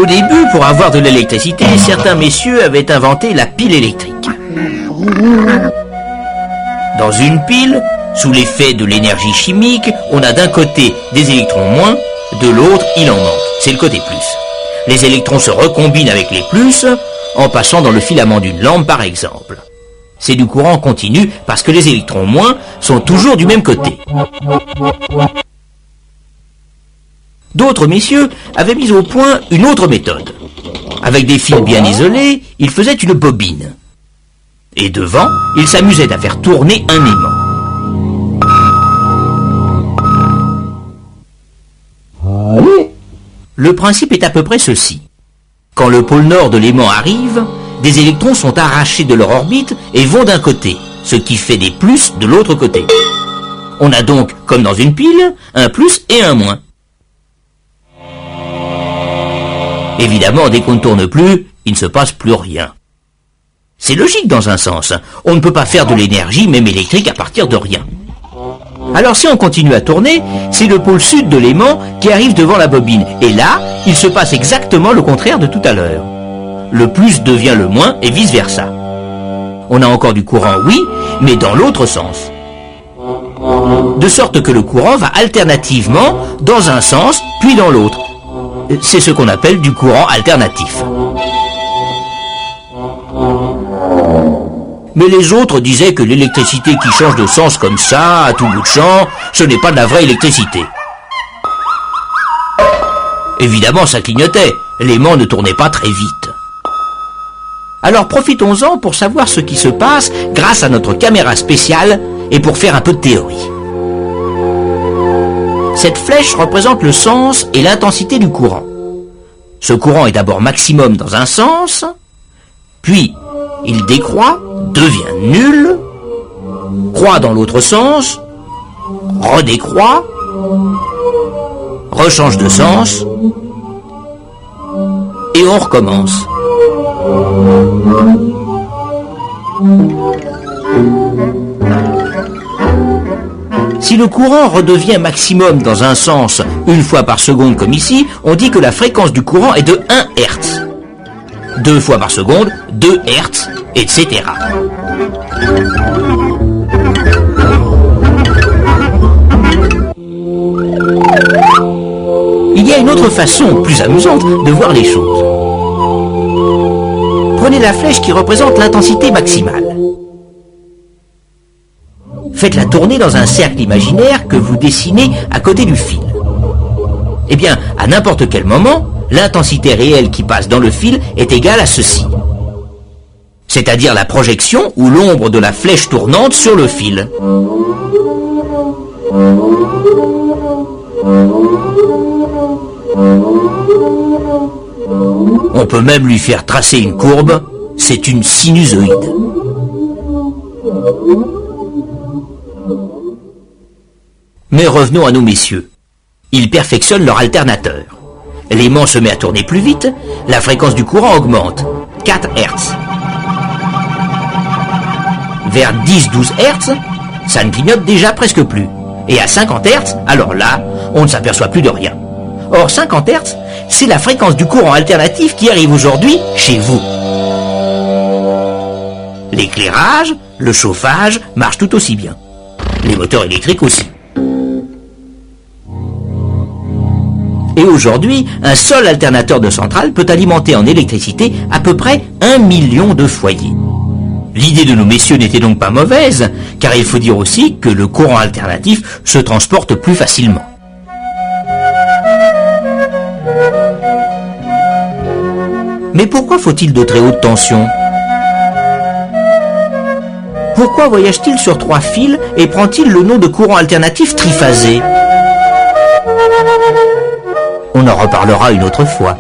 Au début, pour avoir de l'électricité, certains messieurs avaient inventé la pile électrique. Dans une pile, sous l'effet de l'énergie chimique, on a d'un côté des électrons moins, de l'autre, il en manque. C'est le côté plus. Les électrons se recombinent avec les plus, en passant dans le filament d'une lampe par exemple. C'est du courant continu parce que les électrons moins sont toujours du même côté. D'autres messieurs avaient mis au point une autre méthode. Avec des fils bien isolés, ils faisaient une bobine. Et devant, ils s'amusaient à faire tourner un aimant. Le principe est à peu près ceci. Quand le pôle nord de l'aimant arrive, des électrons sont arrachés de leur orbite et vont d'un côté, ce qui fait des plus de l'autre côté. On a donc, comme dans une pile, un plus et un moins. Évidemment, dès qu'on ne tourne plus, il ne se passe plus rien. C'est logique dans un sens. On ne peut pas faire de l'énergie, même électrique, à partir de rien. Alors si on continue à tourner, c'est le pôle sud de l'aimant qui arrive devant la bobine. Et là, il se passe exactement le contraire de tout à l'heure. Le plus devient le moins et vice-versa. On a encore du courant, oui, mais dans l'autre sens. De sorte que le courant va alternativement dans un sens, puis dans l'autre. C'est ce qu'on appelle du courant alternatif. Mais les autres disaient que l'électricité qui change de sens comme ça, à tout bout de champ, ce n'est pas de la vraie électricité. Évidemment, ça clignotait. L'aimant ne tournait pas très vite. Alors profitons-en pour savoir ce qui se passe grâce à notre caméra spéciale et pour faire un peu de théorie. Cette flèche représente le sens et l'intensité du courant. Ce courant est d'abord maximum dans un sens, puis il décroît, devient nul, croît dans l'autre sens, redécroît, rechange de sens, et on recommence. Si le courant redevient maximum dans un sens une fois par seconde comme ici, on dit que la fréquence du courant est de 1 Hz. 2 fois par seconde, 2 Hz, etc. Il y a une autre façon, plus amusante, de voir les choses. Prenez la flèche qui représente l'intensité maximale. Faites-la tourner dans un cercle imaginaire que vous dessinez à côté du fil. Eh bien, à n'importe quel moment, l'intensité réelle qui passe dans le fil est égale à ceci. C'est-à-dire la projection ou l'ombre de la flèche tournante sur le fil. On peut même lui faire tracer une courbe, c'est une sinusoïde. Mais revenons à nos messieurs. Ils perfectionnent leur alternateur. L'aimant se met à tourner plus vite, la fréquence du courant augmente, 4 Hz. Vers 10-12 Hz, ça ne clignote déjà presque plus. Et à 50 Hz, alors là, on ne s'aperçoit plus de rien. Or 50 Hz, c'est la fréquence du courant alternatif qui arrive aujourd'hui chez vous. L'éclairage, le chauffage marchent tout aussi bien. Les moteurs électriques aussi. Et aujourd'hui, un seul alternateur de centrale peut alimenter en électricité à peu près 1 million de foyers. L'idée de nos messieurs n'était donc pas mauvaise, car il faut dire aussi que le courant alternatif se transporte plus facilement. Mais pourquoi faut-il de très haute tension? Pourquoi voyage-t-il sur 3 fils et prend-il le nom de courant alternatif triphasé? On en reparlera une autre fois.